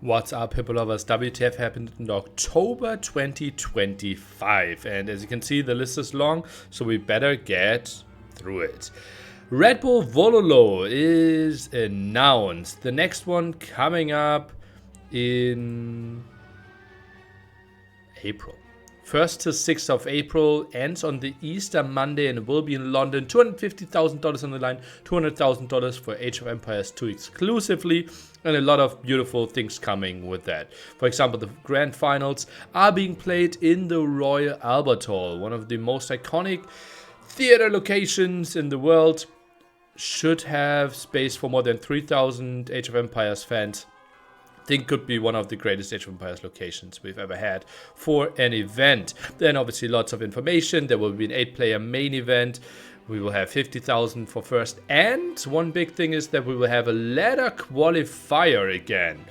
What's up, Hippo lovers? WTF happened in October 2025, and as you can see, the list is long, so we better get through it. Red Bull Vololo is announced. The next one coming up in April. 1st to 6th of April, ends on the Easter Monday, and it will be in London. $250,000 on the line, $200,000 for Age of Empires 2 exclusively, and a lot of beautiful things coming with that. For example, the grand finals are being played in the Royal Albert Hall, one of the most iconic theater locations in the world. Should have space for more than 3,000 Age of Empires fans. I think could be one of the greatest Age of Empires locations we've ever had for an event. Then obviously lots of information. There will be an 8-player main event. We will have 50,000 for first. And one big thing is that we will have a ladder qualifier again.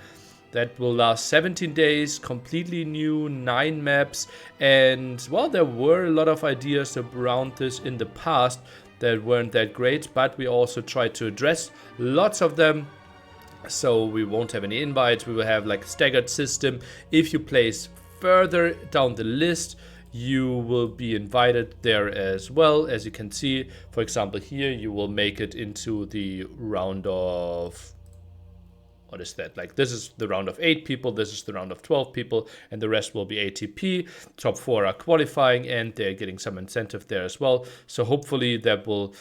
That will last 17 days, completely new, 9 maps. And well, there were a lot of ideas around this in the past that weren't that great, but we also tried to address lots of them. So we won't have any invites. We will have like a staggered system. If you place further down the list, you will be invited there as well. As you can see, for example, here you will make it into the round of, what is that? Like, this is the round of 8 people, this is the round of 12 people, and the rest will be ATP. Top 4 are qualifying, and they're getting some incentive there as well. So hopefully that will,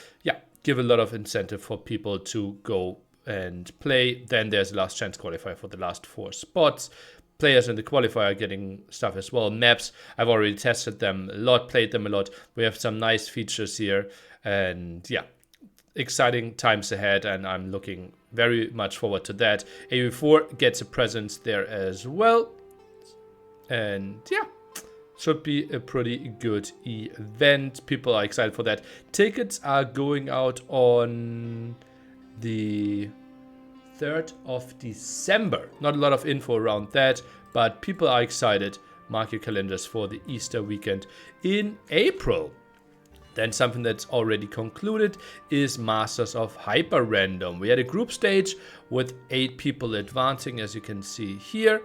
give a lot of incentive for people to go and play. Then there's a last chance qualifier for the last 4 spots. Players in the qualifier are getting stuff as well. Maps, I've already tested them a lot, played them a lot. We have some nice features here, and exciting times ahead, and I'm looking very much forward to that. AV4 gets a presence there as well, and should be a pretty good event. People are excited for that. Tickets are going out on the 3rd of December. Not a lot of info around that, but people are excited. Mark your calendars for the Easter weekend in April. Then something that's already concluded is Masters of Hyper Random. We had a group stage with 8 people advancing, as you can see here.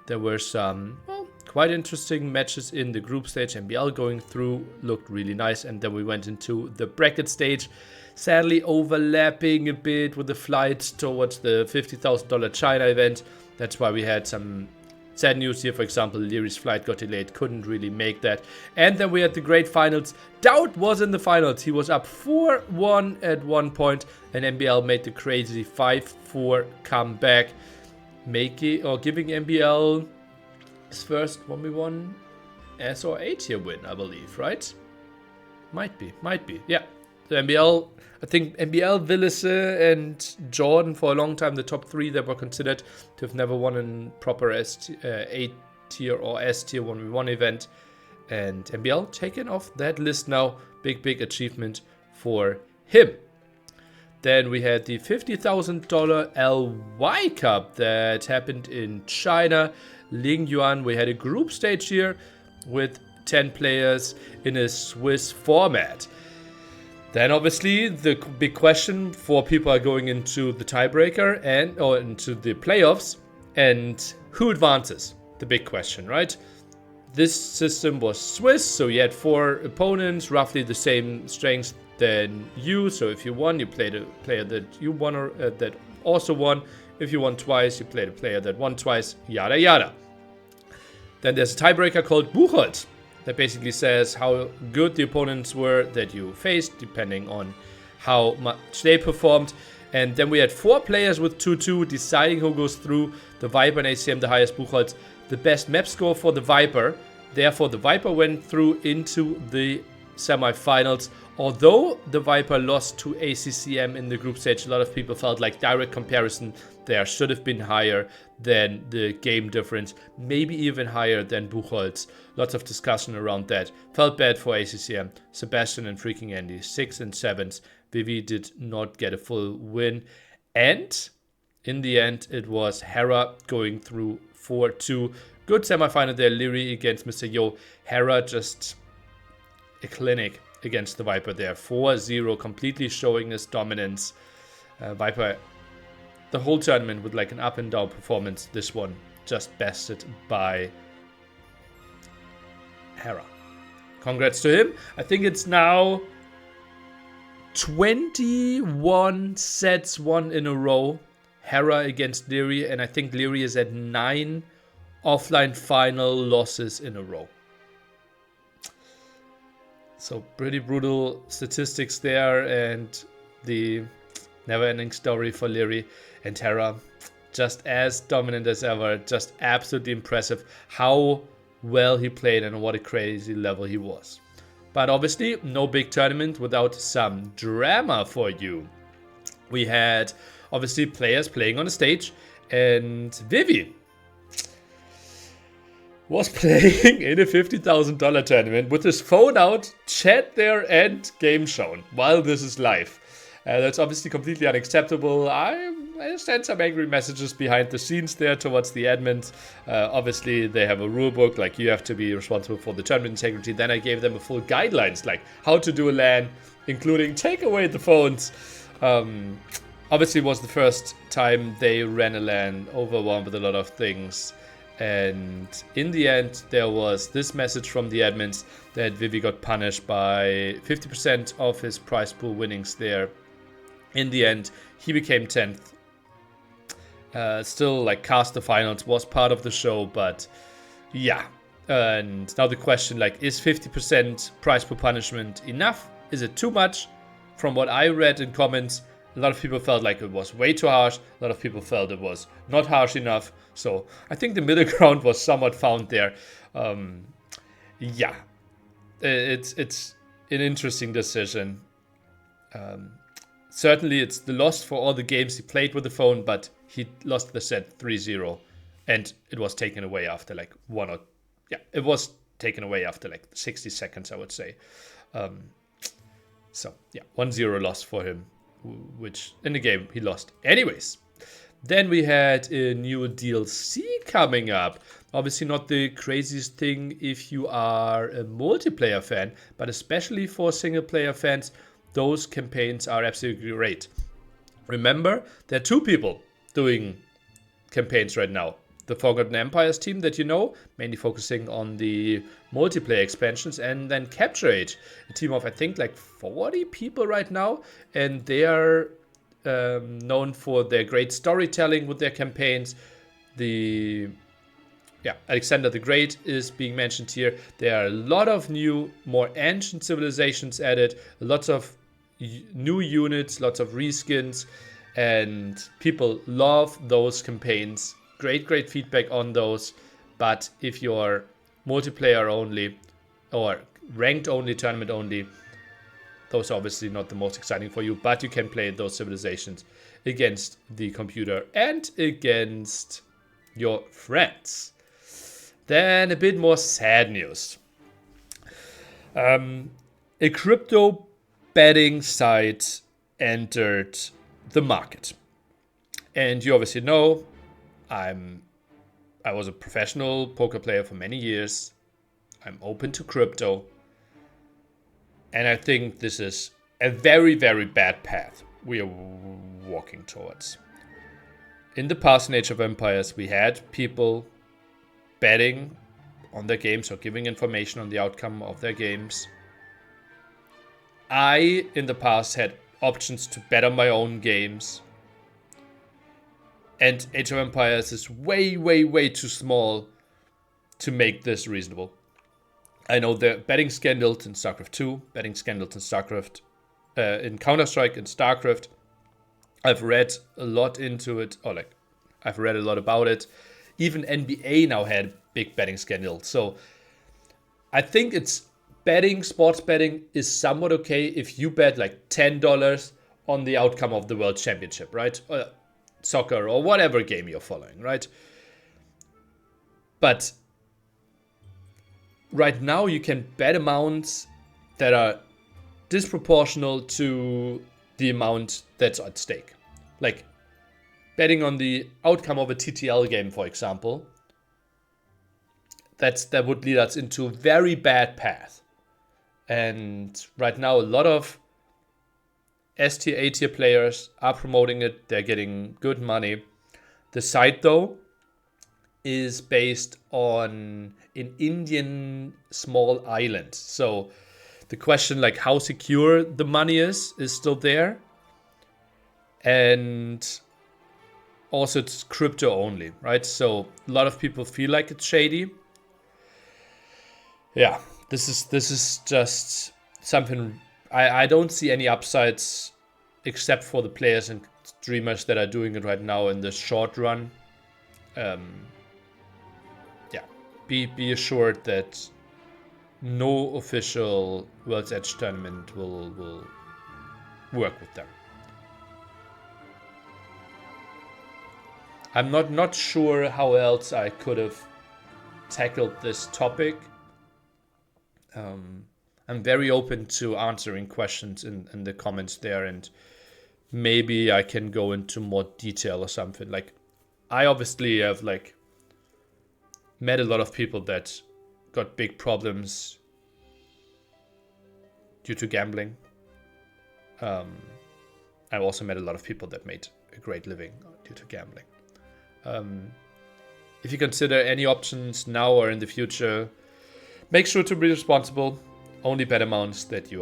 There were some quite interesting matches in the group stage. MBL going through looked really nice, and then we went into the bracket stage. Sadly overlapping a bit with the flights towards the $50,000 China event. That's why we had some sad news here. For example, Leary's flight got delayed, couldn't really make that. And then we had the great finals. Doubt was in the finals. He was up 4-1 at one point, and MBL made the crazy 5-4 comeback, giving MBL his first 1v1 S or A tier win, I believe, right? Might be, yeah. So MBL, I think MBL, Willisse, and Jordan for a long time, the top 3 that were considered to have never won a proper A tier or S tier 1v1 event. And MBL taken off that list now. Big achievement for him. Then we had the $50,000 LY Cup that happened in China. Ling Yuan, we had a group stage here with 10 players in a Swiss format. Then obviously the big question for people are going into the tiebreaker or into the playoffs, and who advances? The big question, right? This system was Swiss, so you had 4 opponents, roughly the same strengths than you. So if you won, you played a player that you won or that also won. If you won twice, you played a player that won twice, yada yada. Then there's a tiebreaker called Buchholz that basically says how good the opponents were that you faced, depending on how much they performed. And then we had 4 players with 2-2 deciding who goes through. The Viper and ACM, the highest, Buchholz, the best map score for the Viper. Therefore, the Viper went through into the semifinals. Although the Viper lost to ACCM in the group stage, a lot of people felt like direct comparison there should have been higher than the game difference, maybe even higher than Buchholz. Lots of discussion around that. Felt bad for ACCM. Sebastian and freaking Andy, 6 and 7s. Vivi did not get a full win. And in the end, it was Hera going through 4-2. Good semifinal there, Leary against Mr. Yo. Hera just a clinic against the Viper there. 4-0, completely showing his dominance. Viper the whole tournament with like an up and down performance. This one just bested by Hera. Congrats to him. I think it's now 21 sets won in a row. Hera against Leary, and I think Leary is at 9 offline final losses in a row. So pretty brutal statistics there, and the never-ending story for Leary. And Hera, just as dominant as ever, just absolutely impressive how well he played and what a crazy level he was. But obviously, no big tournament without some drama for you. We had, obviously, players playing on the stage, and Vivi was playing in a $50,000 tournament with his phone out, chat there, and game shown while this is live. That's obviously completely unacceptable. I sent some angry messages behind the scenes there towards the admins. Obviously, they have a rule book, like you have to be responsible for the tournament integrity. Then I gave them a full guidelines, like how to do a LAN, including take away the phones. Obviously, it was the first time they ran a LAN, overwhelmed with a lot of things. And in the end, there was this message from the admins that Vivi got punished by 50% of his prize pool winnings there. In the end, he became 10th. Still, like, cast the finals was part of the show, but yeah. And now the question, like, is 50% prize pool punishment enough? Is it too much? From what I read in comments, a lot of people felt like it was way too harsh. A lot of people felt it was not harsh enough. So I think the middle ground was somewhat found there. Yeah, it's an interesting decision. Certainly, it's the loss for all the games he played with the phone, but he lost the set 3-0, and it was taken away after like it was taken away after like 60 seconds, I would say. So yeah, 1-0 loss for him, which in the game he lost anyways. Then we had a new DLC coming up. Obviously not the craziest thing if you are a multiplayer fan, but especially for single player fans, those campaigns are absolutely great. Remember, there are 2 people doing campaigns right now. The Forgotten Empires team that you know, mainly focusing on the multiplayer expansions, and then Capture Age, a team of I think like 40 people right now, and they are known for their great storytelling with their campaigns. Alexander the Great is being mentioned here. There are a lot of new, more ancient civilizations added, lots of new units, lots of reskins, and people love those campaigns. Great feedback on those. But if you're multiplayer only or ranked only, tournament only, those are obviously not the most exciting for you, but you can play those civilizations against the computer and against your friends. Then a bit more sad news. A crypto betting site entered the market. And you obviously know I was a professional poker player for many years. I'm open to crypto. And I think this is a very, very bad path we are walking towards. In the past in Age of Empires, we had people betting on their games or giving information on the outcome of their games. I, in the past, had options to bet on my own games. And Age of Empires is way, way, way too small to make this reasonable. I know there are betting scandals in StarCraft 2, betting scandals in StarCraft, in Counter-Strike and StarCraft. I've read a lot into it, I've read a lot about it. Even NBA now had big betting scandals. So I think sports betting is somewhat okay if you bet like $10 on the outcome of the World Championship, right? Soccer or whatever game you're following, right? But right now you can bet amounts that are disproportional to the amount that's at stake. Like betting on the outcome of a TTL game, for example, that would lead us into a very bad path. And right now a lot of S tier, A tier players are promoting it. They're getting good money. The site, though, is based on an Indian small island. So the question, like how secure the money is still there. And also it's crypto only, right? So a lot of people feel like it's shady. Yeah, this is just something I don't see any upsides except for the players and streamers that are doing it right now in the short run. Yeah, be assured that no official World's Edge tournament will work with them. I'm not sure how else I could have tackled this topic. I'm very open to answering questions in the comments there, and maybe I can go into more detail or something. Like, I obviously have like met a lot of people that got big problems due to gambling. I've also met a lot of people that made a great living due to gambling. If you consider any options now or in the future, make sure to be responsible. Only bet amounts that you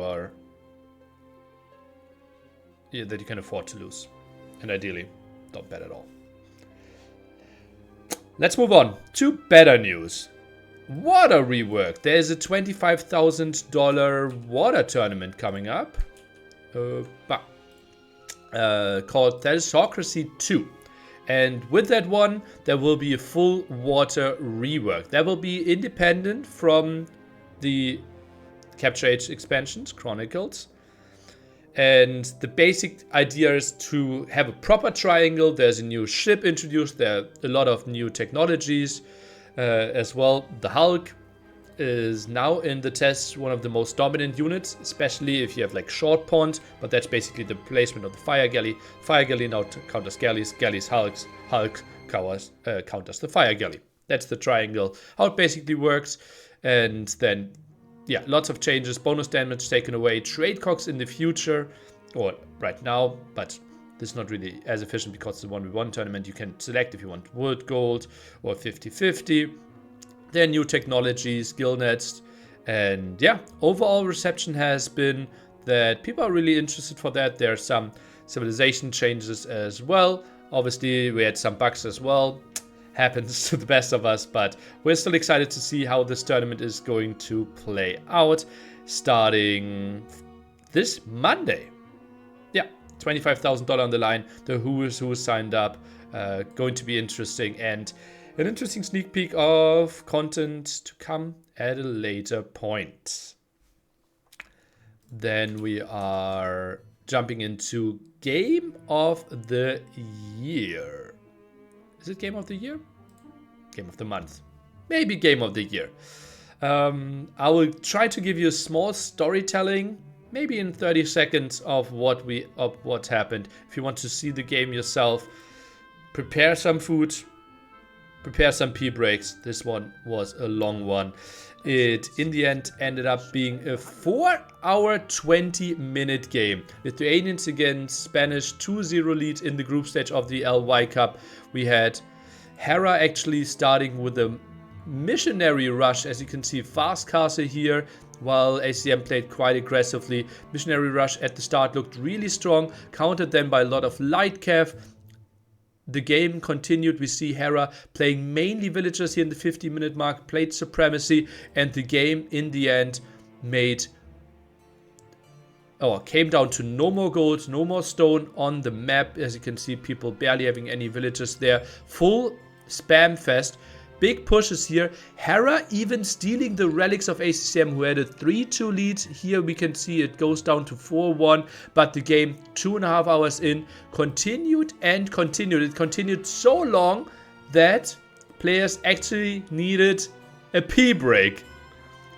can afford to lose, and ideally, don't bet at all. Let's move on to better news. Water Rework. There's a $25,000 water tournament coming up, called Telesocracy 2. And with that one, there will be a full water rework. That will be independent from the Capture Age expansions, Chronicles. And the basic idea is to have a proper triangle. There's a new ship introduced. There are a lot of new technologies as well. The Hulk is now in the test one of the most dominant units, especially if you have like short pond, but that's basically the placement of the fire galley. Fire galley now counters galleys, galleys Hulks, Hulk counters the fire galley. That's the triangle, how it basically works. And then, yeah, lots of changes, bonus damage taken away, trade cogs in the future, or right now, but this is not really as efficient because it's a 1v1 tournament. You can select if you want wood, gold, or 50-50. There are new technologies, skill nets, and yeah, overall reception has been that people are really interested for that. There are some civilization changes as well. Obviously, we had some bugs as well. Happens to the best of us, but we're still excited to see how this tournament is going to play out starting this Monday. Yeah, $25,000 on the line. The who is who signed up. Going to be interesting, and an interesting sneak peek of content to come at a later point. Then we are jumping into Game of the Year. Is it Game of the Year? Game of the Month. Maybe Game of the Year. I will try to give you a small storytelling, maybe in 30 seconds, of what happened. If you want to see the game yourself, prepare some food, prepare some pee breaks. This one was a long one. It, in the end, ended up being a 4-hour, 20-minute game. Lithuanians against Spanish, 2-0 lead in the group stage of the LY Cup. We had Hera actually starting with a missionary rush. As you can see, fast castle here, while ACM played quite aggressively. Missionary rush at the start looked really strong, countered then by a lot of light cav. The game continued. We see Hera playing mainly villagers here in the 50-minute mark, played Supremacy, and the game in the end came down to no more gold, no more stone on the map. As you can see, people barely having any villagers there. Full spam fest. Big pushes here. Hera even stealing the relics of ACCM, who had a 3-2 lead. Here we can see it goes down to 4-1. But the game, 2.5 hours in, continued and continued. It continued so long that players actually needed a pee break.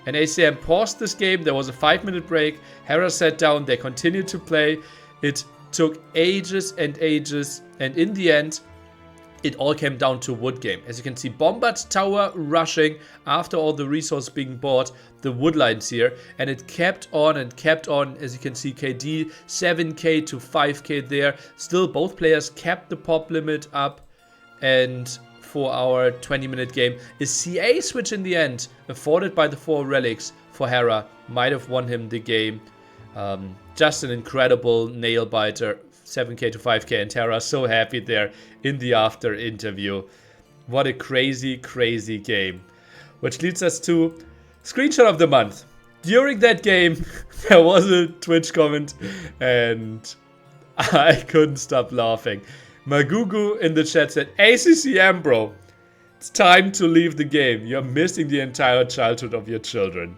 And ACM paused this game. There was a 5-minute break. Hera sat down. They continued to play. It took ages and ages. And in the end, it all came down to wood game. As you can see, Bombard Tower rushing after all the resources being bought, the wood lines here, and it kept on and kept on. As you can see, KD 7k to 5k there. Still, both players kept the pop limit up, and for our 20-minute game, a CA switch in the end, afforded by the 4 relics for Hera, might have won him the game. Just an incredible nail biter. 7k to 5k, and Tara so happy there in the after interview. What a crazy, crazy game. Which leads us to screenshot of the month. During that game, there was a Twitch comment, and I couldn't stop laughing. Magugu in the chat said, ACCM, bro. It's time to leave the game. You're missing the entire childhood of your children.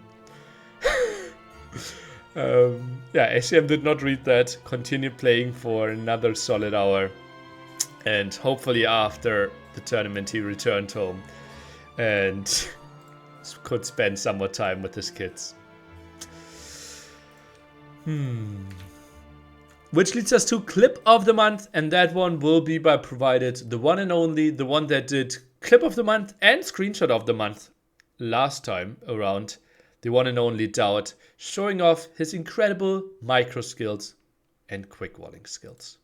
Yeah, ACM did not read that. Continued playing for another solid hour. And hopefully after the tournament he returned home and could spend some more time with his kids. Which leads us to clip of the month, and that one will be by provided the one and only, the one that did clip of the month and screenshot of the month last time around. The one and only Doubt, showing off his incredible micro skills and quick walling skills.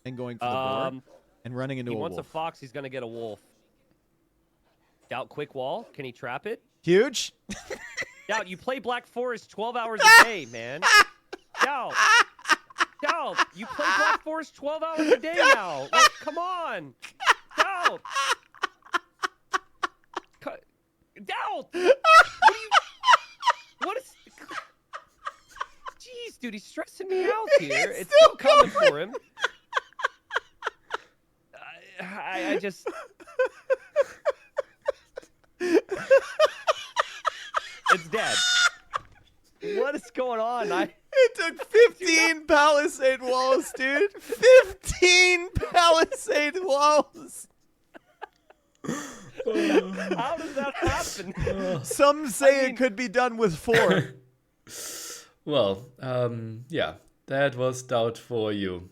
And going for the board and running into a wolf. He wants a fox, he's going to get a wolf. Doubt quick wall. Can he trap it? Huge. Doubt, you play Black Forest 12 hours a day, man. Doubt. Doubt, you play Black Forest 12 hours a day now. Like, come on. Doubt. Doubt. What is... Jeez, dude, he's stressing me out here. It's still coming for him. I just... It's dead. What is going on? It took 15 palisade walls, dude. 15 palisade walls. How does that happen? Some say it could be done with 4. Well, yeah, that was Doubt for you.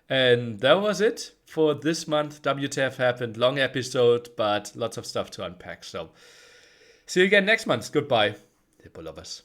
And that was it for this month. WTF happened. Long episode, but lots of stuff to unpack. So see you again next month. Goodbye. Hippo lovers.